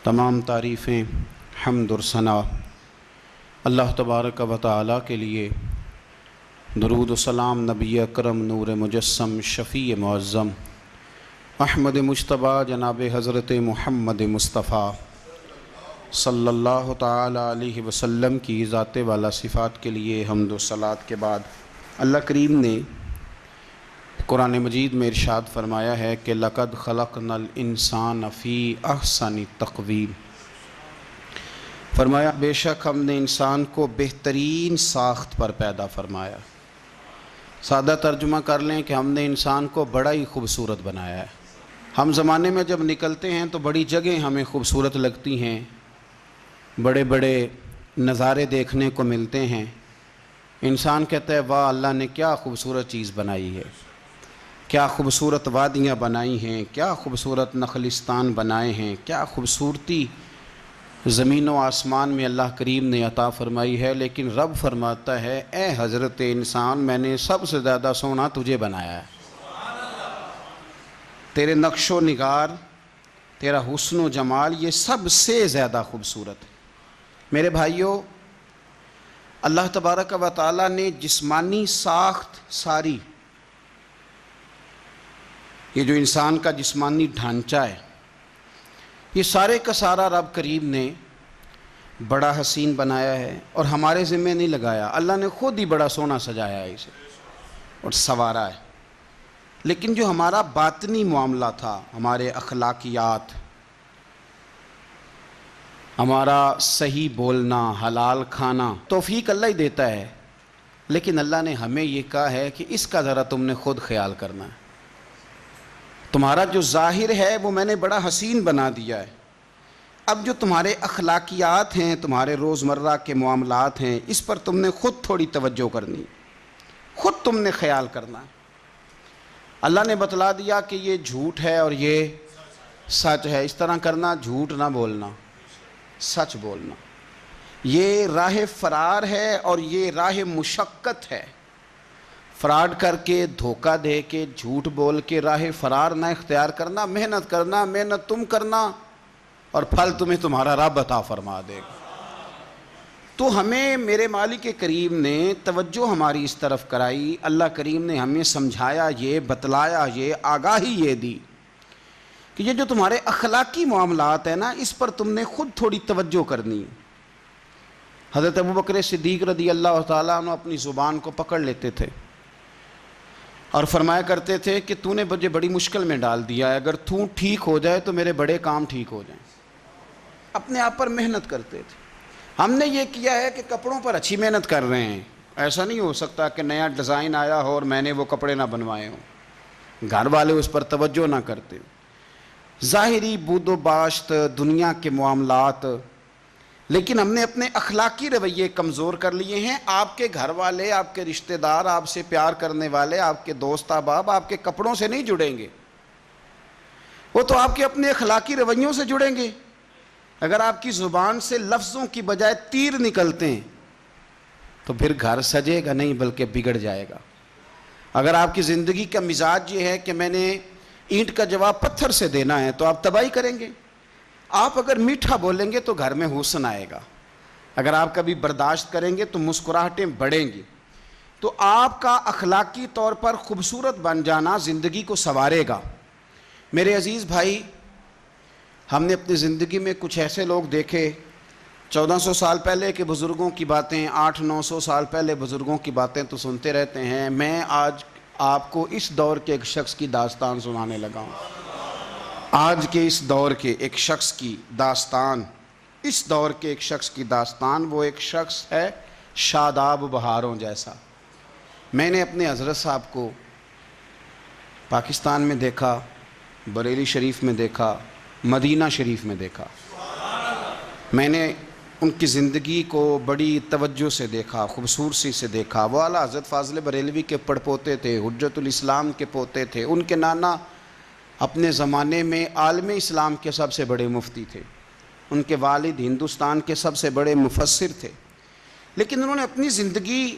تمام تعریفیں حمد اور ثنا اللہ تبارک و تعالی کے لیے۔ درود و سلام نبی اکرم نور مجسم شفیع معظم احمد مجتبیٰ جناب حضرت محمد مصطفیٰ صلی اللہ تعالی علیہ وسلم کی ذات والا صفات کے لیے حمد و صلات کے بعد اللہ کریم نے قرآن مجید میں ارشاد فرمایا ہے کہ لقد خلقنا الانسان فی احسن تقویم، فرمایا بے شک ہم نے انسان کو بہترین ساخت پر پیدا فرمایا۔ سادہ ترجمہ کر لیں کہ ہم نے انسان کو بڑا ہی خوبصورت بنایا ہے۔ ہم زمانے میں جب نکلتے ہیں تو بڑی جگہیں ہمیں خوبصورت لگتی ہیں، بڑے بڑے نظارے دیکھنے کو ملتے ہیں۔ انسان کہتا ہے واہ اللہ نے کیا خوبصورت چیز بنائی ہے، کیا خوبصورت وادیاں بنائی ہیں، کیا خوبصورت نخلستان بنائے ہیں، کیا خوبصورتی زمین و آسمان میں اللہ کریم نے عطا فرمائی ہے۔ لیکن رب فرماتا ہے اے حضرت انسان، میں نے سب سے زیادہ سونا تجھے بنایا ہے۔ تیرے نقش و نگار، تیرا حسن و جمال یہ سب سے زیادہ خوبصورت ہے۔ میرے بھائیوں، اللہ تبارک و تعالی نے جسمانی ساخت ساری، یہ جو انسان کا جسمانی ڈھانچہ ہے، یہ سارے کا سارا رب کریم نے بڑا حسین بنایا ہے اور ہمارے ذمہ نہیں لگایا۔ اللہ نے خود ہی بڑا سونا سجایا ہے اسے اور سنوارا ہے۔ لیکن جو ہمارا باطنی معاملہ تھا، ہمارے اخلاقیات، ہمارا صحیح بولنا، حلال کھانا، توفیق اللہ ہی دیتا ہے، لیکن اللہ نے ہمیں یہ کہا ہے کہ اس کا ذرا تم نے خود خیال کرنا ہے۔ تمہارا جو ظاہر ہے وہ میں نے بڑا حسین بنا دیا ہے، اب جو تمہارے اخلاقیات ہیں، تمہارے روزمرہ کے معاملات ہیں، اس پر تم نے خود تھوڑی توجہ کرنی، خود تم نے خیال کرنا ہے۔ اللہ نے بتلا دیا کہ یہ جھوٹ ہے اور یہ سچ ہے، اس طرح کرنا، جھوٹ نہ بولنا، سچ بولنا۔ یہ راہ فرار ہے اور یہ راہ مشقت ہے۔ فراڈ کر کے، دھوکہ دے کے، جھوٹ بول کے راہ فرار نہ اختیار کرنا، محنت کرنا، محنت تم کرنا اور پھل تمہیں تمہارا رب عطا فرما دے گا۔ تو ہمیں میرے مالک کریم نے توجہ ہماری اس طرف کرائی، اللہ کریم نے ہمیں سمجھایا، یہ بتلایا، یہ آگاہی یہ دی کہ یہ جو تمہارے اخلاقی معاملات ہیں نا، اس پر تم نے خود تھوڑی توجہ کرنی ہے۔ حضرت ابوبکر صدیق رضی اللہ تعالیٰ عنہ اپنی زبان کو پکڑ لیتے تھے اور فرمایا کرتے تھے کہ تو نے مجھے بڑی مشکل میں ڈال دیا ہے، اگر تو ٹھیک ہو جائے تو میرے بڑے کام ٹھیک ہو جائیں۔ اپنے آپ پر محنت کرتے تھے۔ ہم نے یہ کیا ہے کہ کپڑوں پر اچھی محنت کر رہے ہیں، ایسا نہیں ہو سکتا کہ نیا ڈیزائن آیا ہو اور میں نے وہ کپڑے نہ بنوائے ہوں، گھر والے اس پر توجہ نہ کرتے، ظاہری بود و باشت، دنیا کے معاملات۔ لیکن ہم نے اپنے اخلاقی رویے کمزور کر لیے ہیں۔ آپ کے گھر والے، آپ کے رشتہ دار، آپ سے پیار کرنے والے، آپ کے دوست احباب آپ کے کپڑوں سے نہیں جڑیں گے، وہ تو آپ کے اپنے اخلاقی رویوں سے جڑیں گے۔ اگر آپ کی زبان سے لفظوں کی بجائے تیر نکلتے ہیں تو پھر گھر سجے گا نہیں بلکہ بگڑ جائے گا۔ اگر آپ کی زندگی کا مزاج یہ ہے کہ میں نے اینٹ کا جواب پتھر سے دینا ہے تو آپ تباہی کریں گے۔ آپ اگر میٹھا بولیں گے تو گھر میں حسن آئے گا، اگر آپ کبھی برداشت کریں گے تو مسکراہٹیں بڑھیں گی۔ تو آپ کا اخلاقی طور پر خوبصورت بن جانا زندگی کو سنوارے گا۔ میرے عزیز بھائی، ہم نے اپنی زندگی میں کچھ ایسے لوگ دیکھے، 1400 سال پہلے کے بزرگوں کی باتیں، 800-900 سال پہلے بزرگوں کی باتیں تو سنتے رہتے ہیں۔ میں آج آپ کو اس دور کے ایک شخص کی داستان سنانے لگا ہوں۔ آج کے اس دور کے ایک شخص کی داستان، اس دور کے ایک شخص کی داستان، وہ ایک شخص ہے شاداب بہاروں جیسا۔ میں نے اپنے حضرت صاحب کو پاکستان میں دیکھا، بریلی شریف میں دیکھا، مدینہ شریف میں دیکھا۔ میں نے ان کی زندگی کو بڑی توجہ سے دیکھا، خوبصورتی سے دیکھا۔ وہ اعلیٰ حضرت فاضل بریلوی کے پڑپوتے تھے، حجت الاسلام کے پوتے تھے۔ ان کے نانا اپنے زمانے میں عالم اسلام کے سب سے بڑے مفتی تھے، ان کے والد ہندوستان کے سب سے بڑے مفسر تھے۔ لیکن انہوں نے اپنی زندگی،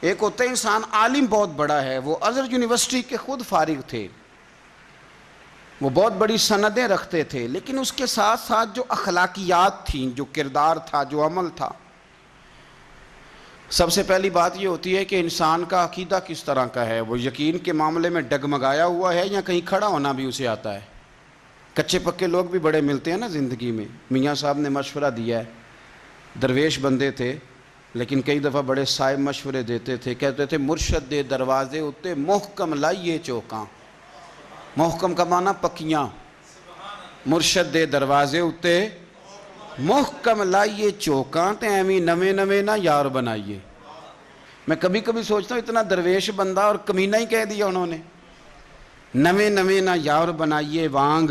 ایک ہوتا ہے انسان عالم بہت بڑا ہے، وہ ازہر یونیورسٹی کے خود فارغ تھے، وہ بہت بڑی سندیں رکھتے تھے، لیکن اس کے ساتھ ساتھ جو اخلاقیات تھیں، جو کردار تھا، جو عمل تھا، سب سے پہلی بات یہ ہوتی ہے کہ انسان کا عقیدہ کس طرح کا ہے، وہ یقین کے معاملے میں ڈگمگایا ہوا ہے یا کہیں کھڑا ہونا بھی اسے آتا ہے۔ کچے پکے لوگ بھی بڑے ملتے ہیں نا زندگی میں۔ میاں صاحب نے مشورہ دیا ہے، درویش بندے تھے لیکن کئی دفعہ بڑے صائب مشورے دیتے تھے، کہتے تھے مرشد دے دروازے اتے محکم لائیے چوکاں۔ محکم کا معنی پکیاں، مرشد دے دروازے اتے محکم لائیے چوکاں تے ایویں نویں نویں نہ یار بنائیے۔ میں کبھی کبھی سوچتا ہوں اتنا درویش بندہ اور کمینہ ہی کہہ دیا انہوں نے، نویں نویں نہ یار بنائیے وانگ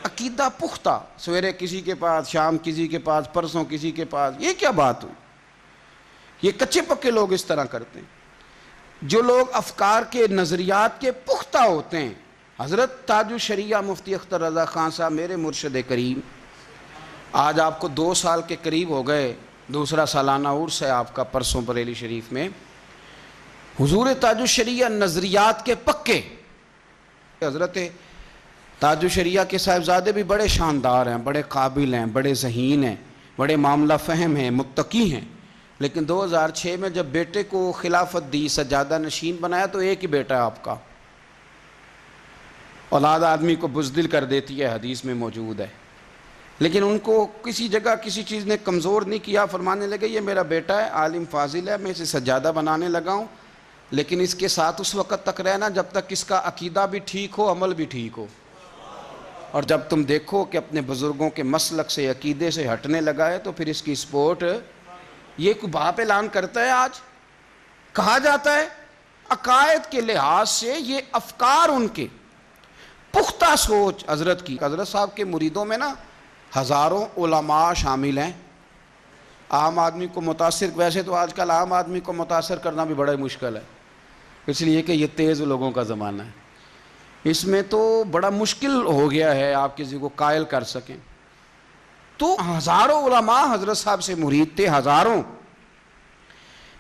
عقیدہ پختہ، سویرے کسی کے پاس، شام کسی کے پاس، پرسوں کسی کے پاس، یہ کیا بات ہوئی؟ یہ کچے پکے لوگ اس طرح کرتے ہیں۔ جو لوگ افکار کے نظریات کے پختہ ہوتے ہیں، حضرت تاج الشریعہ مفتی اختر رضا خان صاحب میرے مرشد کریم، آج آپ کو 2 سال کے قریب ہو گئے، دوسرا سالانہ عرس ہے آپ کا پرسوں بریلی شریف میں۔ حضور تاج الشریعہ نظریات کے پکے، حضرت تاج الشریعہ کے صاحبزادے بھی بڑے شاندار ہیں، بڑے قابل ہیں، بڑے ذہین ہیں، بڑے معاملہ فہم ہیں، متقی ہیں، لیکن 2006 میں جب بیٹے کو خلافت دی، سجادہ نشین بنایا، تو ایک ہی بیٹا ہے آپ کا۔ اولاد آدمی کو بزدل کر دیتی ہے، حدیث میں موجود ہے، لیکن ان کو کسی جگہ کسی چیز نے کمزور نہیں کیا۔ فرمانے لگے یہ میرا بیٹا ہے، عالم فاضل ہے، میں اسے سجادہ بنانے لگا ہوں، لیکن اس کے ساتھ اس وقت تک رہنا جب تک اس کا عقیدہ بھی ٹھیک ہو، عمل بھی ٹھیک ہو، اور جب تم دیکھو کہ اپنے بزرگوں کے مسلک سے، عقیدے سے ہٹنے لگا ہے، تو پھر اس کی سپورٹ۔ یہ کوئی باپ اعلان کرتا ہے؟ آج کہا جاتا ہے عقائد کے لحاظ سے یہ افکار ان کے پختہ سوچ حضرت کی۔ حضرت صاحب کے مریدوں میں نا ہزاروں علماء شامل ہیں۔ عام آدمی کو متاثر، ویسے تو آج کل عام آدمی کو متاثر کرنا بھی بڑا مشکل ہے، اس لیے کہ یہ تیز لوگوں کا زمانہ ہے، اس میں تو بڑا مشکل ہو گیا ہے آپ کسی کو قائل کر سکیں۔ تو ہزاروں علماء حضرت صاحب سے مرید تھے، ہزاروں۔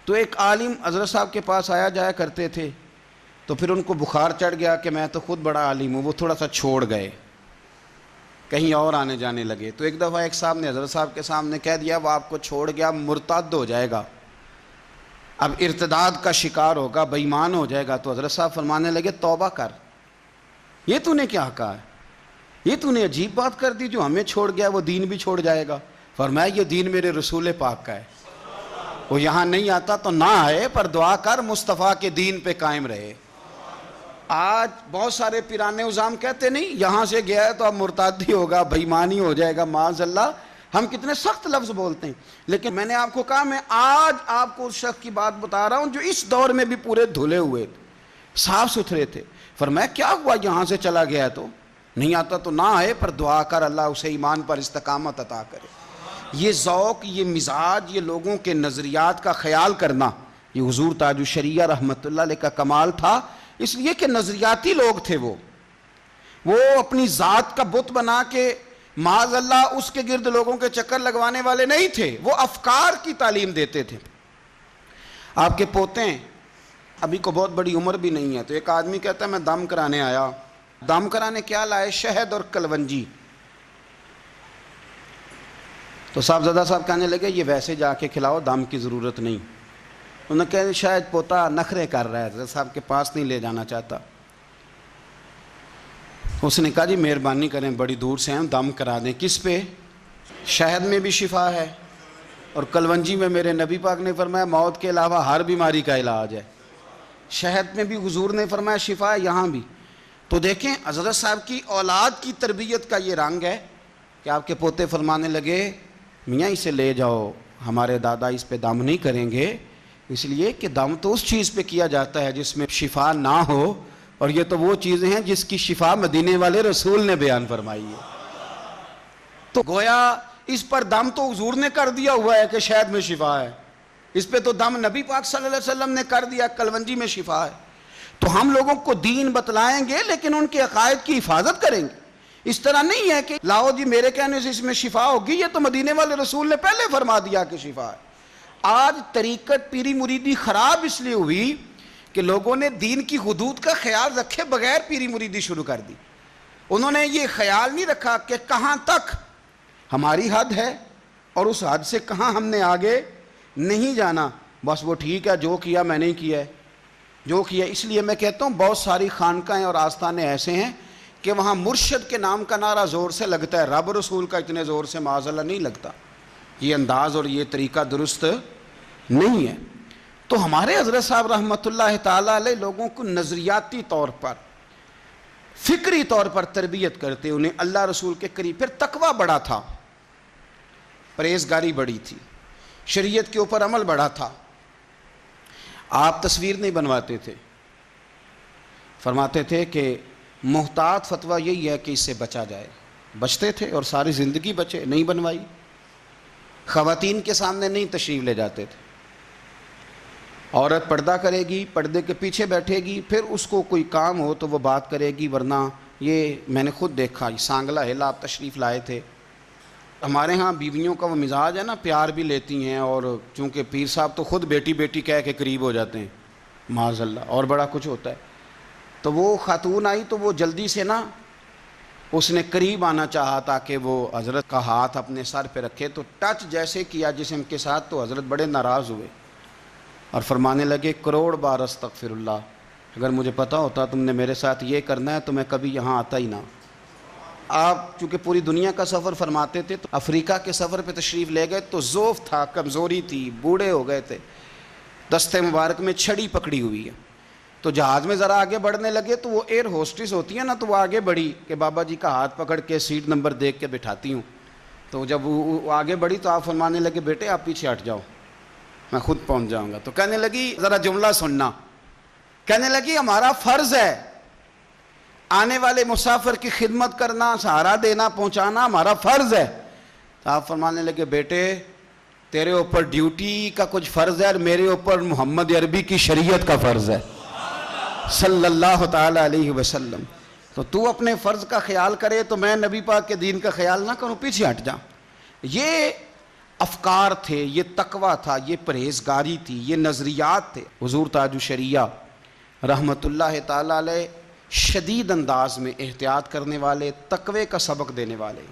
تو ایک عالم حضرت صاحب کے پاس آیا جایا کرتے تھے، تو پھر ان کو بخار چڑھ گیا کہ میں تو خود بڑا عالم ہوں، وہ تھوڑا سا چھوڑ گئے، کہیں اور آنے جانے لگے۔ تو ایک دفعہ ایک صاحب نے حضرت صاحب کے سامنے کہہ دیا وہ آپ کو چھوڑ گیا، مرتد ہو جائے گا، اب ارتداد کا شکار ہوگا، بے ایمان ہو جائے گا۔ تو حضرت صاحب فرمانے لگے توبہ کر، یہ تو نے کیا کہا ہے؟ یہ تو نے عجیب بات کر دی، جو ہمیں چھوڑ گیا وہ دین بھی چھوڑ جائے گا۔ فرمایا یہ دین میرے رسول پاک کا ہے، وہ یہاں نہیں آتا تو نہ آئے، پر دعا کر مصطفیٰ کے دین پہ قائم رہے۔ آج بہت سارے پیرانے عظام کہتے نہیں یہاں سے گیا ہے تو اب مرتد ہی ہوگا، بے ایمانی ہو جائے گا، معاذ اللہ۔ ہم کتنے سخت لفظ بولتے ہیں، لیکن میں نے آپ کو کہا میں آج آپ کو اس شخص کی بات بتا رہا ہوں جو اس دور میں بھی پورے دھلے ہوئے تھے، صاف ستھرے تھے۔ فرمایا کیا ہوا یہاں سے چلا گیا؟ تو نہیں آتا تو نہ آئے، پر دعا کر اللہ اسے ایمان پر استقامت عطا کرے۔ یہ ذوق، یہ مزاج، یہ لوگوں کے نظریات کا خیال کرنا، یہ حضور تاج الشریعہ رحمۃ اللہ علیہ کا کمال تھا، اس لیے کہ نظریاتی لوگ تھے۔ وہ اپنی ذات کا بت بنا کے معاذ اللہ اس کے گرد لوگوں کے چکر لگوانے والے نہیں تھے، وہ افکار کی تعلیم دیتے تھے۔ آپ کے پوتے ہیں، ابھی کو بہت بڑی عمر بھی نہیں ہے، تو ایک آدمی کہتا ہے میں دم کرانے آیا۔ دم کرانے کیا لائے؟ شہد اور کلونجی۔ تو صاحبزادہ صاحب کہنے لگے یہ ویسے جا کے کھلاؤ، دم کی ضرورت نہیں۔ انہوں نے کہا شاید پوتا نخرے کر رہا ہے، حضرت صاحب کے پاس نہیں لے جانا چاہتا۔ اس نے کہا جی مہربانی کریں، بڑی دور سے ہم دم کرا دیں۔ کس پہ؟ شہد میں بھی شفا ہے اور کلونجی میں میرے نبی پاک نے فرمایا موت کے علاوہ ہر بیماری کا علاج ہے۔ شہد میں بھی حضور نے فرمایا شفا ہے، یہاں بھی۔ تو دیکھیں حضرت صاحب کی اولاد کی تربیت کا یہ رنگ ہے کہ آپ کے پوتے فرمانے لگے میاں اسے لے جاؤ، ہمارے دادا اس پہ دم نہیں کریں گے، اس لیے کہ دم تو اس چیز پہ کیا جاتا ہے جس میں شفا نہ ہو، اور یہ تو وہ چیزیں ہیں جس کی شفا مدینے والے رسول نے بیان فرمائی ہے۔ تو گویا اس پر دم تو حضور نے کر دیا ہوا ہے کہ شہد میں شفا ہے، اس پہ تو دم نبی پاک صلی اللہ علیہ وسلم نے کر دیا کلونجی میں شفا ہے۔ تو ہم لوگوں کو دین بتلائیں گے لیکن ان کے عقائد کی حفاظت کریں گے۔ اس طرح نہیں ہے کہ لاؤ جی میرے کہنے سے اس میں شفا ہوگی، یہ تو مدینے والے رسول نے پہلے فرما دیا کہ شفا ہے۔ آج طریقت پیری مریدی خراب اس لیے ہوئی کہ لوگوں نے دین کی حدود کا خیال رکھے بغیر پیری مریدی شروع کر دی۔ انہوں نے یہ خیال نہیں رکھا کہ کہاں تک ہماری حد ہے اور اس حد سے کہاں ہم نے آگے نہیں جانا، بس وہ ٹھیک ہے جو کیا میں نے کیا ہے جو کیا۔ اس لیے میں کہتا ہوں بہت ساری خانقاہیں اور آستانے ایسے ہیں کہ وہاں مرشد کے نام کا نعرہ زور سے لگتا ہے، رب رسول کا اتنے زور سے معاذ اللہ نہیں لگتا۔ یہ انداز اور یہ طریقہ درست نہیں ہے۔ تو ہمارے حضرت صاحب رحمۃ اللہ تعالیٰ علیہ لوگوں کو نظریاتی طور پر، فکری طور پر تربیت کرتے، انہیں اللہ رسول کے قریب۔ پھر تقویٰ بڑا تھا، پرہیزگاری بڑی تھی، شریعت کے اوپر عمل بڑا تھا۔ آپ تصویر نہیں بنواتے تھے، فرماتے تھے کہ محتاط فتویٰ یہی ہے کہ اس سے بچا جائے، بچتے تھے اور ساری زندگی بچے، نہیں بنوائی۔ خواتین کے سامنے نہیں تشریف لے جاتے تھے، عورت پردہ کرے گی، پردے کے پیچھے بیٹھے گی، پھر اس کو کوئی کام ہو تو وہ بات کرے گی، ورنہ یہ میں نے خود دیکھا، یہ سانگلہ ہلا آپ تشریف لائے تھے۔ ہمارے ہاں بیویوں کا وہ مزاج ہے نا، پیار بھی لیتی ہیں، اور چونکہ پیر صاحب تو خود بیٹی بیٹی کہہ کے قریب ہو جاتے ہیں معاذ اللہ، اور بڑا کچھ ہوتا ہے۔ تو وہ خاتون آئی تو وہ جلدی سے نا اس نے قریب آنا چاہا تاکہ وہ حضرت کا ہاتھ اپنے سر پہ رکھے، تو ٹچ جیسے کیا جسم کے ساتھ تو حضرت بڑے ناراض ہوئے اور فرمانے لگے کروڑ بار استغفر اللہ، اگر مجھے پتا ہوتا تم نے میرے ساتھ یہ کرنا ہے تو میں کبھی یہاں آتا ہی نہ۔ آپ چونکہ پوری دنیا کا سفر فرماتے تھے تو افریقہ کے سفر پہ تشریف لے گئے تو ضعف تھا، کمزوری تھی، بوڑھے ہو گئے تھے، دستے مبارک میں چھڑی پکڑی ہوئی ہے۔ تو جہاز میں ذرا آگے بڑھنے لگے تو وہ ایئر ہوسٹس ہوتی ہیں نا، تو وہ آگے بڑھی کہ بابا جی کا ہاتھ پکڑ کے سیٹ نمبر دیکھ کے بٹھاتی ہوں۔ تو جب وہ آگے بڑھی تو آپ فرمانے لگے بیٹے آپ پیچھے ہٹ جاؤ، میں خود پہنچ جاؤں گا۔ تو کہنے لگی ذرا جملہ سننا، کہنے لگی ہمارا فرض ہے آنے والے مسافر کی خدمت کرنا، سہارا دینا، پہنچانا ہمارا فرض ہے۔ تو آپ فرمانے لگے بیٹے تیرے اوپر ڈیوٹی کا کچھ فرض ہے اور میرے اوپر محمد عربی کی شریعت کا فرض ہے صلی اللہ تعالی علیہ وسلم۔ تو اپنے فرض کا خیال کرے تو میں نبی پاک کے دین کا خیال نہ کروں، پیچھے ہٹ جاؤں۔ یہ افکار تھے، یہ تقویٰ تھا، یہ پرہیزگاری تھی، یہ نظریات تھے۔ حضور تاج الشریعہ رحمۃ اللہ تعالی علیہ شدید انداز میں احتیاط کرنے والے، تقوی کا سبق دینے والے،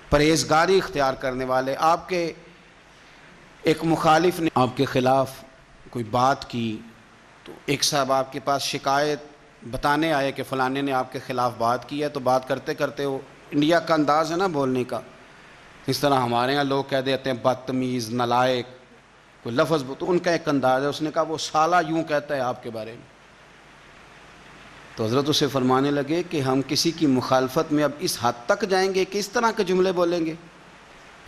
پرہیزگاری اختیار کرنے والے۔ آپ کے ایک مخالف نے آپ کے خلاف کوئی بات کی تو ایک صاحب آپ کے پاس شکایت بتانے آئے کہ فلانے نے آپ کے خلاف بات کی ہے، تو بات کرتے کرتے وہ انڈیا کا انداز ہے نا بولنے کا، اس طرح ہمارے ہاں لوگ کہہ دیتے ہیں بدتمیز، نالائق، کوئی لفظ، تو ان کا ایک انداز ہے۔ اس نے کہا وہ سالہ یوں کہتا ہے آپ کے بارے میں۔ تو حضرت اسے فرمانے لگے کہ ہم کسی کی مخالفت میں اب اس حد تک جائیں گے کہ اس طرح کے جملے بولیں گے؟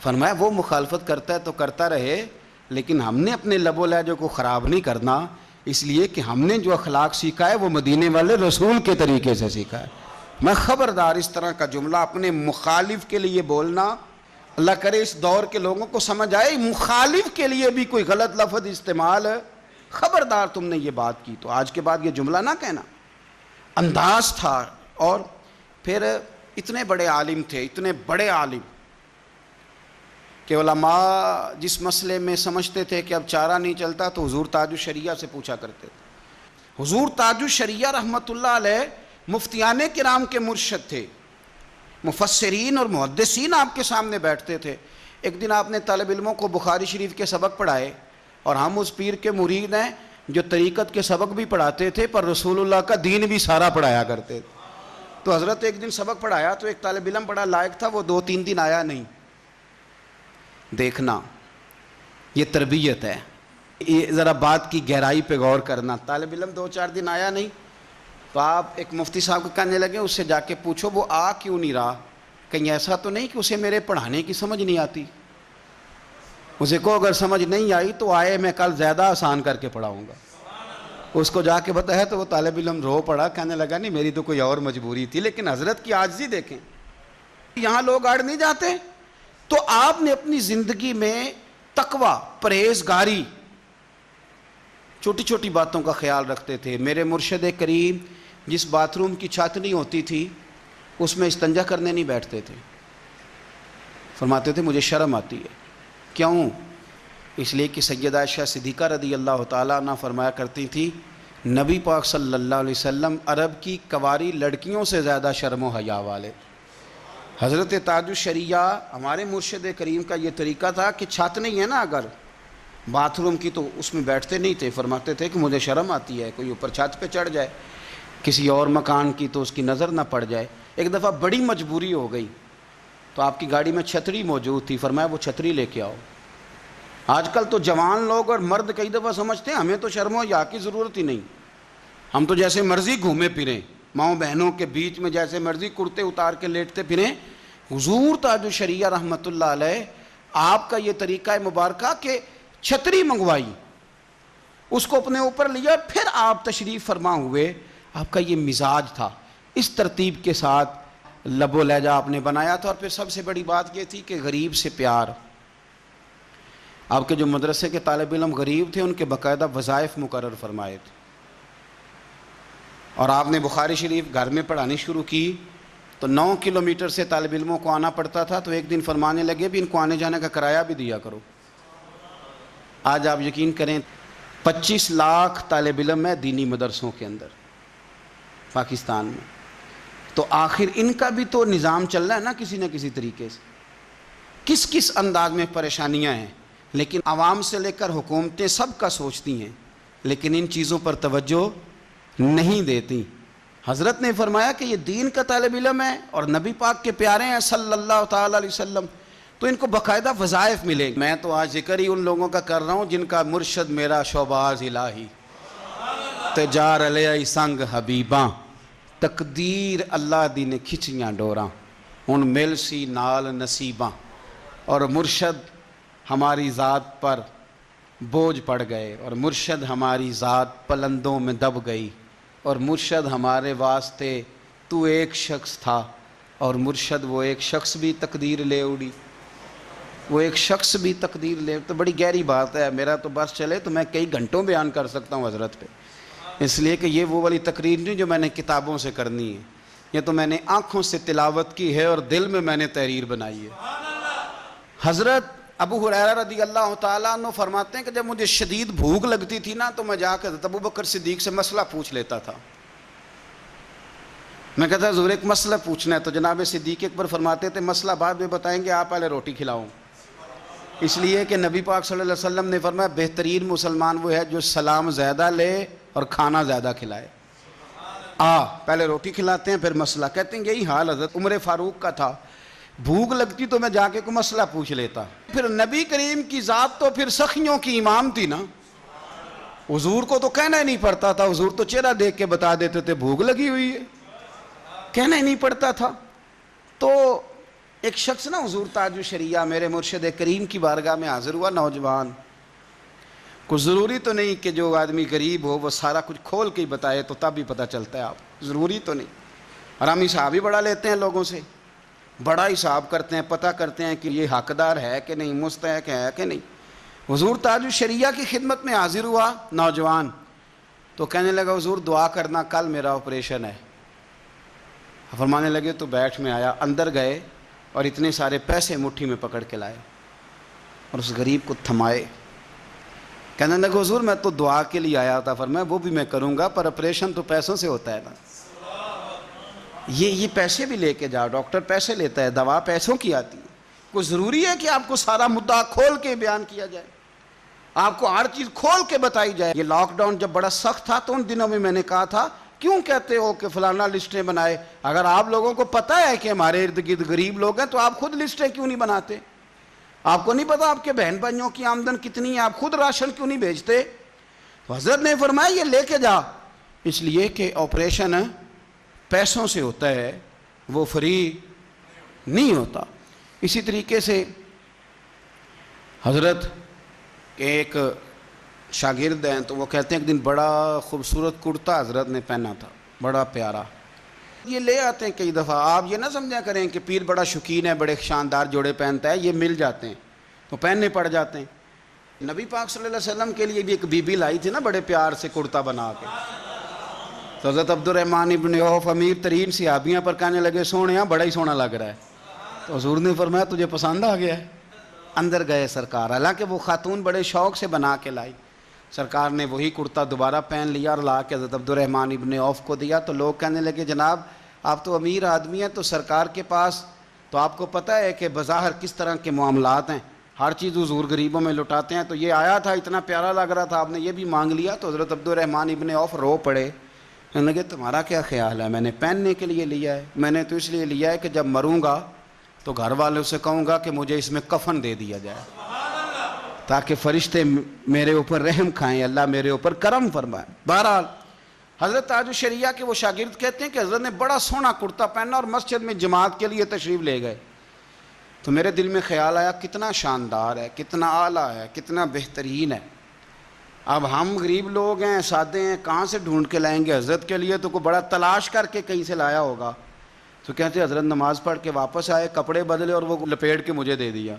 فرمایا وہ مخالفت کرتا ہے تو کرتا رہے، لیکن ہم نے اپنے لب و لہجے کو خراب نہیں کرنا، اس لیے کہ ہم نے جو اخلاق سیکھا ہے وہ مدینے والے رسول کے طریقے سے سیکھا ہے۔ میں خبردار اس طرح کا جملہ اپنے مخالف کے لیے بولنا، اللہ کرے اس دور کے لوگوں کو سمجھ آئے مخالف کے لیے بھی کوئی غلط لفظ استعمال، خبردار تم نے یہ بات کی تو آج کے بعد یہ جملہ نہ کہنا۔ انداز تھا۔ اور پھر اتنے بڑے عالم تھے، اتنے بڑے عالم کہ علماء جس مسئلے میں سمجھتے تھے کہ اب چارہ نہیں چلتا تو حضور تاج الشریعہ سے پوچھا کرتے تھے۔ حضور تاج الشریعہ رحمۃ اللہ علیہ مفتیان کرام کے مرشد تھے، مفسرین اور محدثین آپ کے سامنے بیٹھتے تھے۔ ایک دن آپ نے طالب علموں کو بخاری شریف کے سبق پڑھائے، اور ہم اس پیر کے مرید ہیں جو طریقت کے سبق بھی پڑھاتے تھے پر رسول اللہ کا دین بھی سارا پڑھایا کرتے تھے۔ تو حضرت ایک دن سبق پڑھایا تو ایک طالب علم بڑا لائق تھا، وہ 2-3 دن آیا نہیں۔ دیکھنا یہ تربیت ہے، یہ ذرا بات کی گہرائی پہ غور کرنا۔ طالب علم 2-4 دن آیا نہیں تو آپ ایک مفتی صاحب کو کہنے لگے اس سے جا کے پوچھو وہ آ کیوں نہیں رہا، کہیں ایسا تو نہیں کہ اسے میرے پڑھانے کی سمجھ نہیں آتی؟ اسے کو اگر سمجھ نہیں آئی تو آئے، میں کل زیادہ آسان کر کے پڑھاؤں گا۔ اس کو جا کے بتایا تو وہ طالب علم رو پڑا، کہنے لگا نہیں میری تو کوئی اور مجبوری تھی۔ لیکن حضرت کی عاجزی دیکھیں، یہاں لوگ اڑ نہیں جاتے۔ تو آپ نے اپنی زندگی میں تقوی، پرہیزگاری، چھوٹی چھوٹی باتوں کا خیال رکھتے تھے۔ میرے مرشد کریم جس باتھ روم کی چھت نہیں ہوتی تھی اس میں استنجا کرنے نہیں بیٹھتے تھے، فرماتے تھے مجھے شرم آتی ہے۔ کیوں؟ اس لیے کہ سیدہ عائشہ صدیقہ رضی اللہ تعالیٰ عنہ فرمایا کرتی تھی نبی پاک صلی اللہ علیہ وسلم عرب کی کواری لڑکیوں سے زیادہ شرم و حیا والے. حضرت تاج الشریعہ ہمارے مرشد کریم کا یہ طریقہ تھا کہ چھت نہیں ہے نا اگر باتھ روم کی تو اس میں بیٹھتے نہیں تھے. فرماتے تھے کہ مجھے شرم آتی ہے کوئی اوپر چھت پہ چڑھ جائے کسی اور مکان کی تو اس کی نظر نہ پڑ جائے. ایک دفعہ بڑی مجبوری ہو گئی تو آپ کی گاڑی میں چھتری موجود تھی. فرمایا وہ چھتری لے کے آؤ. آج کل تو جوان لوگ اور مرد کئی دفعہ سمجھتے ہیں ہمیں تو شرم و حیا کی ضرورت ہی نہیں, ہم تو جیسے مرضی گھومے پھریں, ماؤں بہنوں کے بیچ میں جیسے مرضی کرتے اتار کے لیٹتے پھریں. حضور تاج الشریعہ رحمۃ اللہ علیہ آپ کا یہ طریقہ مبارکہ کہ چھتری منگوائی, اس کو اپنے اوپر لیا, پھر آپ تشریف فرما ہوئے. آپ کا یہ مزاج تھا, اس ترتیب کے ساتھ لب و لہجہ آپ نے بنایا تھا. اور پھر سب سے بڑی بات یہ تھی کہ غریب سے پیار. آپ کے جو مدرسے کے طالب علم غریب تھے ان کے باقاعدہ وظائف مقرر فرمائے تھے. اور آپ نے بخاری شریف گھر میں پڑھانی شروع کی تو 9 کلومیٹر سے طالب علموں کو آنا پڑتا تھا. تو ایک دن فرمانے لگے بھی ان کو آنے جانے کا کرایہ بھی دیا کرو. آج آپ یقین کریں 25 لاکھ طالب علم ہے دینی مدرسوں کے اندر پاکستان میں. تو آخر ان کا بھی تو نظام چل رہا ہے نا کسی نہ کسی طریقے سے. کس کس انداز میں پریشانیاں ہیں, لیکن عوام سے لے کر حکومتیں سب کا سوچتی ہیں لیکن ان چیزوں پر توجہ نہیں دیتی. حضرت نے فرمایا کہ یہ دین کا طالب علم ہے اور نبی پاک کے پیارے ہیں صلی اللہ تعالی علیہ وسلم, تو ان کو باقاعدہ وظائف ملے. میں تو آج ذکر ہی ان لوگوں کا کر رہا ہوں جن کا مرشد میرا شوباز الہی تجار علیہ سنگ حبیباں تقدیر اللہ دی نے کھچیاں ڈوراں ان مل سی نال نصیباں. اور مرشد ہماری ذات پر بوجھ پڑ گئے اور مرشد ہماری ذات پلندوں میں دب گئی اور مرشد ہمارے واسطے تو ایک شخص تھا اور مرشد وہ ایک شخص بھی تقدیر لے اڑی, وہ ایک شخص بھی تقدیر لے. تو بڑی گہری بات ہے, میرا تو بس چلے تو میں کئی گھنٹوں بیان کر سکتا ہوں حضرت پہ, اس لیے کہ یہ وہ والی تقریر نہیں جو میں نے کتابوں سے کرنی ہے, یہ تو میں نے آنکھوں سے تلاوت کی ہے اور دل میں میں نے تحریر بنائی ہے. حضرت ابو ہریرہ رضی اللہ تعالیٰ عنہ فرماتے ہیں کہ جب مجھے شدید بھوک لگتی تھی نا تو میں جا کے حضرت ابو بکر صدیق سے مسئلہ پوچھ لیتا تھا. میں کہتا حضور ایک مسئلہ پوچھنا ہے, تو جناب صدیق اکبر فرماتے تھے مسئلہ بعد میں بتائیں گے, آپ پہلے روٹی کھلاؤں. اس لیے کہ نبی پاک صلی اللہ علیہ وسلم نے فرمایا بہترین مسلمان وہ ہے جو سلام زیادہ لے اور کھانا زیادہ کھلائے. پہلے روٹی کھلاتے ہیں پھر مسئلہ. کہتے ہیں یہی حال حضرت عمر فاروق کا تھا, بھوک لگتی تو میں جا کے کوئی مسئلہ پوچھ لیتا. پھر نبی کریم کی ذات تو پھر سخیوں کی امام تھی نا, حضور کو تو کہنا ہی نہیں پڑتا تھا, حضور تو چہرہ دیکھ کے بتا دیتے تھے بھوک لگی ہوئی ہے, کہنا ہی نہیں پڑتا تھا. تو ایک شخص نا حضور تاج الشریعہ میرے مرشد کریم کی بارگاہ میں حاضر ہوا, نوجوان. کچھ ضروری تو نہیں کہ جو آدمی غریب ہو وہ سارا کچھ کھول کے ہی بتائے تو تب بھی پتہ چلتا ہے, آپ ضروری تو نہیں. اور ہم حساب ہی بڑا لیتے ہیں لوگوں سے, بڑا حساب کرتے ہیں, پتہ کرتے ہیں کہ یہ حقدار ہے کہ نہیں, مستحق ہے کہ نہیں. حضور تاج الشریعہ کی خدمت میں حاضر ہوا نوجوان, تو کہنے لگا حضور دعا کرنا کل میرا آپریشن ہے. فرمانے لگے تو بیٹھ میں آیا, اندر گئے اور اتنے سارے پیسے مٹھی میں پکڑ کے لائے اور اس غریب کو تھمائے. کہنے لگا حضور میں تو دعا کے لیے آیا تھا. فرمایا وہ بھی میں کروں گا پر آپریشن تو پیسوں سے ہوتا ہے نا, یہ پیسے بھی لے کے جاؤ, ڈاکٹر پیسے لیتا ہے, دوا پیسوں کی آتی ہے. کوئی ضروری ہے کہ آپ کو سارا مدعا کھول کے بیان کیا جائے, آپ کو ہر چیز کھول کے بتائی جائے. یہ لاک ڈاؤن جب بڑا سخت تھا تو ان دنوں میں نے کہا تھا کیوں کہتے ہو کہ فلانا لسٹیں بنائے, اگر آپ لوگوں کو پتہ ہے کہ ہمارے ارد گرد غریب لوگ ہیں تو آپ خود لسٹیں کیوں نہیں بناتے؟ آپ کو نہیں پتا آپ کے بہن بھائیوں کی آمدن کتنی ہے, آپ خود راشن کیوں نہیں بھیجتے؟ تو حضرت نے فرمایا یہ لے کے جا, اس لیے کہ آپریشن پیسوں سے ہوتا ہے, وہ فری نہیں ہوتا. اسی طریقے سے حضرت ایک شاگرد ہیں تو وہ کہتے ہیں ایک دن بڑا خوبصورت کرتا حضرت نے پہنا تھا, بڑا پیارا. یہ لے آتے ہیں کئی دفعہ, آپ یہ نہ سمجھا کریں کہ پیر بڑا شوقین ہے, بڑے شاندار جوڑے پہنتا ہے, یہ مل جاتے ہیں تو پہننے پڑ جاتے ہیں. نبی پاک صلی اللہ علیہ وسلم کے لیے بھی ایک بی بی لائی تھی نا بڑے پیار سے کرتا بنا کے, تو حضرت عبد الرحمن ابن عوف امیر ترین صحابیوں پر کہنے لگے سونے بڑا ہی سونا لگ رہا ہے. تو حضور نے فرمایا تجھے پسند آ گیا ہے. اندر گئے سرکار, حالانکہ وہ خاتون بڑے شوق سے بنا کے لائی. سرکار نے وہی کرتا دوبارہ پہن لیا اور لا کے حضرت عبدالرحمن ابن عوف کو دیا. تو لوگ کہنے لگے جناب آپ تو امیر آدمی ہیں, تو سرکار کے پاس تو آپ کو پتہ ہے کہ بظاہر کس طرح کے معاملات ہیں, ہر چیز حضور غریبوں میں لٹاتے ہیں, تو یہ آیا تھا اتنا پیارا لگ رہا تھا, آپ نے یہ بھی مانگ لیا. تو حضرت عبدالرحمن ابن عوف رو پڑے, کہنے لگے تمہارا کیا خیال ہے, میں نے پہننے کے لیے لیا ہے, میں نے تو اس لیے لیا ہے کہ جب مروں گا تو گھر والوں سے کہوں گا کہ مجھے اس میں کفن دے دیا جائے, تاکہ فرشتے میرے اوپر رحم کھائیں, اللہ میرے اوپر کرم فرمائے. بہرحال حضرت تاج الشریعہ کے وہ شاگرد کہتے ہیں کہ حضرت نے بڑا سونا کرتا پہنا اور مسجد میں جماعت کے لیے تشریف لے گئے. تو میرے دل میں خیال آیا کتنا شاندار ہے, کتنا اعلیٰ ہے, کتنا بہترین ہے. اب ہم غریب لوگ ہیں, سادے ہیں, کہاں سے ڈھونڈ کے لائیں گے حضرت کے لیے, تو کوئی بڑا تلاش کر کے کہیں سے لایا ہوگا. تو کہتے حضرت نماز پڑھ کے واپس آئے, کپڑے بدلے اور وہ لپیٹ کے مجھے دے دیا.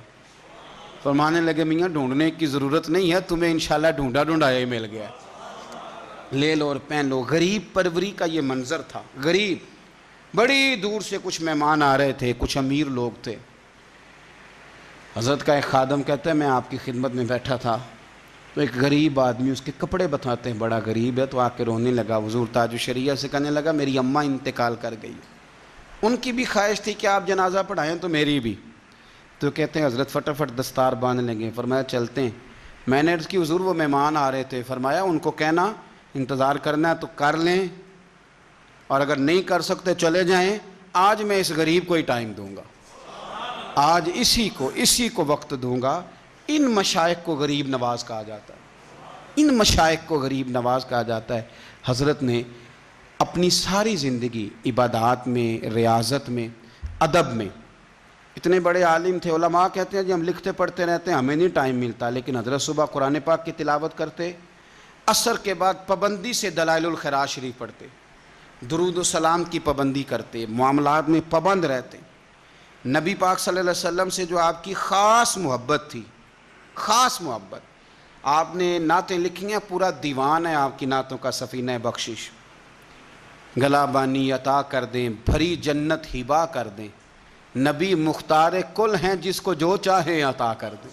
فرمانے لگے میاں ڈھونڈنے کی ضرورت نہیں ہے, تمہیں انشاءاللہ ڈھونڈا ڈھونڈایا ہی مل گیا, لے لو اور پہن لو. غریب پروری کا یہ منظر تھا. غریب, بڑی دور سے کچھ مہمان آ رہے تھے, کچھ امیر لوگ تھے. حضرت کا ایک خادم کہتا ہے میں آپ کی خدمت میں بیٹھا تھا, تو ایک غریب آدمی, اس کے کپڑے بتاتے ہیں بڑا غریب ہے, تو آ کے رونے لگا. حضور تاج الشریعہ سے کہنے لگا میری اماں انتقال کر گئی, ان کی بھی خواہش تھی کہ آپ جنازہ پڑھائیں, تو میری بھی. تو کہتے ہیں حضرت فٹافٹ دستار باندھ لگے. فرمایا چلتے ہیں. میں نے عرض کی حضور وہ مہمان آ رہے تھے. فرمایا ان کو کہنا انتظار کرنا ہے تو کر لیں, اور اگر نہیں کر سکتے چلے جائیں, آج میں اس غریب کو ہی ٹائم دوں گا, آج اسی کو وقت دوں گا. ان مشائخ کو غریب نواز کہا جاتا ہے, ان مشائخ کو غریب نواز کہا جاتا ہے. حضرت نے اپنی ساری زندگی عبادات میں, ریاضت میں, ادب میں, اتنے بڑے عالم تھے. علماء کہتے ہیں جی ہم لکھتے پڑھتے رہتے ہیں, ہمیں نہیں ٹائم ملتا, لیکن حضرت صبح قرآن پاک کی تلاوت کرتے, عصر کے بعد پابندی سے دلائل الخیرات شریف پڑھتے, درود و سلام کی پابندی کرتے, معاملات میں پابند رہتے. نبی پاک صلی اللہ علیہ وسلم سے جو آپ کی خاص محبت تھی, خاص محبت, آپ نے نعتیں لکھی ہیں, پورا دیوان ہے آپ کی نعتوں کا, سفینہ بخشش. گلا بانی عطا کر دیں, بھری جنت ہبا کر دیں, نبی مختار کل ہیں جس کو جو چاہے عطا کر دیں.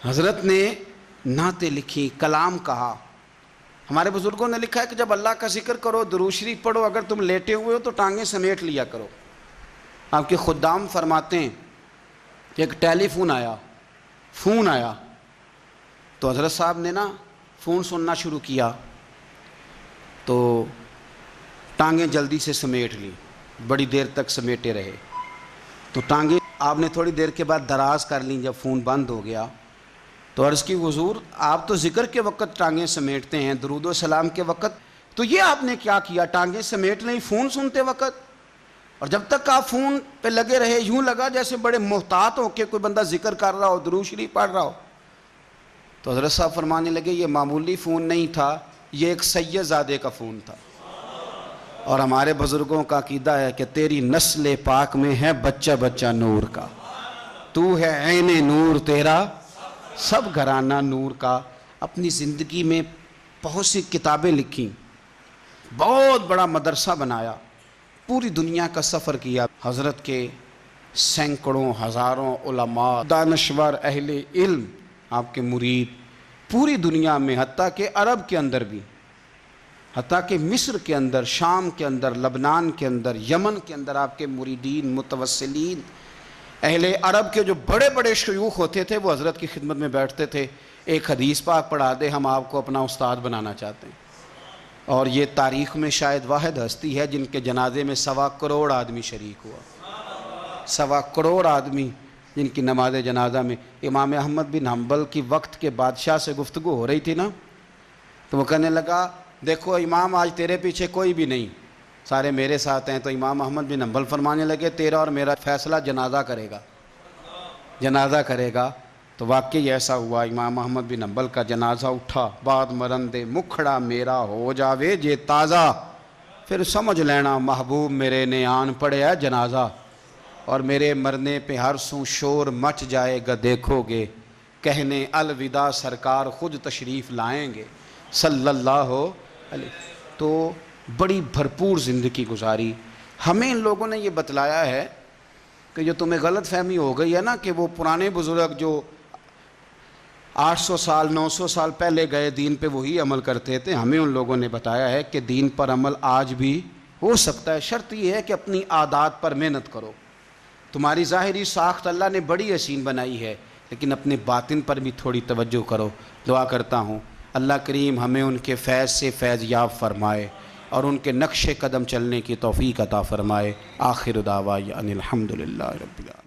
حضرت نے نعتیں لکھی, کلام کہا. ہمارے بزرگوں نے لکھا ہے کہ جب اللہ کا ذکر کرو, درود شریف پڑھو, اگر تم لیٹے ہوئے ہو تو ٹانگیں سمیٹ لیا کرو. آپ کے خدام فرماتے ہیں کہ ایک ٹیلی فون آیا, تو حضرت صاحب نے نا فون سننا شروع کیا, تو ٹانگیں جلدی سے سمیٹ لی, بڑی دیر تک سمیٹے رہے. تو ٹانگیں آپ نے تھوڑی دیر کے بعد دراز کر لیں. جب فون بند ہو گیا تو عرض کی حضور آپ تو ذکر کے وقت ٹانگیں سمیٹتے ہیں, درود و سلام کے وقت, تو یہ آپ نے کیا کیا, ٹانگیں سمیٹ لیں فون سنتے وقت. اور جب تک آپ فون پہ لگے رہے, یوں لگا جیسے بڑے محتاط ہو کہ کوئی بندہ ذکر کر رہا ہو, درود شریف پڑھ رہا ہو. تو حضرت صاحب فرمانے لگے یہ معمولی فون نہیں تھا, یہ ایک سید زادے کا فون تھا. اور ہمارے بزرگوں کا عقیدہ ہے کہ تیری نسل پاک میں ہے بچہ بچہ نور کا, تو ہے عین نور تیرا سب گھرانہ نور کا. اپنی زندگی میں بہت سی کتابیں لکھیں, بہت بڑا مدرسہ بنایا, پوری دنیا کا سفر کیا. حضرت کے سینکڑوں ہزاروں علماء, دانشور, اہل علم, آپ کے مرید پوری دنیا میں, حتیٰ کہ عرب کے اندر بھی, حتیٰ کہ مصر کے اندر, شام کے اندر, لبنان کے اندر, یمن کے اندر آپ کے مریدین, متوسلین, اہل عرب کے جو بڑے بڑے شیوخ ہوتے تھے وہ حضرت کی خدمت میں بیٹھتے تھے. ایک حدیث پاک پڑھا دے, ہم آپ کو اپنا استاد بنانا چاہتے ہیں. اور یہ تاریخ میں شاید واحد ہستی ہے جن کے جنازے میں 1.25 کروڑ آدمی شریک ہوا, 1.25 کروڑ آدمی جن کی نماز جنازہ میں. امام احمد بن حنبل کی وقت کے بادشاہ سے گفتگو ہو رہی تھی نا, تو وہ کہنے لگا دیکھو امام آج تیرے پیچھے کوئی بھی نہیں, سارے میرے ساتھ ہیں. تو امام احمد بن حنبل فرمانے لگے تیرا اور میرا فیصلہ جنازہ کرے گا. تو واقعی ایسا ہوا, امام احمد بن حنبل کا جنازہ اٹھا, بعد مرندے مکھڑا میرا ہو جاوے جے تازہ, پھر سمجھ لینا محبوب میرے نے آن پڑے ہے جنازہ. اور میرے مرنے پہ ہر سوں شور مچ جائے گا دیکھو گے, کہنے الوداع سرکار خود تشریف لائیں گے صلی اللہ علیہ. تو بڑی بھرپور زندگی گزاری. ہمیں ان لوگوں نے یہ بتلایا ہے کہ جو تمہیں غلط فہمی ہو گئی ہے نا کہ وہ پرانے بزرگ جو 800 سال 900 سال پہلے گئے دین پہ وہی عمل کرتے تھے. ہمیں ان لوگوں نے بتایا ہے کہ دین پر عمل آج بھی ہو سکتا ہے. شرط یہ ہے کہ اپنی عادات پر محنت کرو. تمہاری ظاہری ساخت اللہ نے بڑی حسین بنائی ہے، لیکن اپنے باطن پر بھی تھوڑی توجہ کرو. دعا کرتا ہوں اللہ کریم ہمیں ان کے فیض سے فیض یاب فرمائے اور ان کے نقش قدم چلنے کی توفیق عطا فرمائے. آخر دعوانا ان الحمدللہ رب العالمین.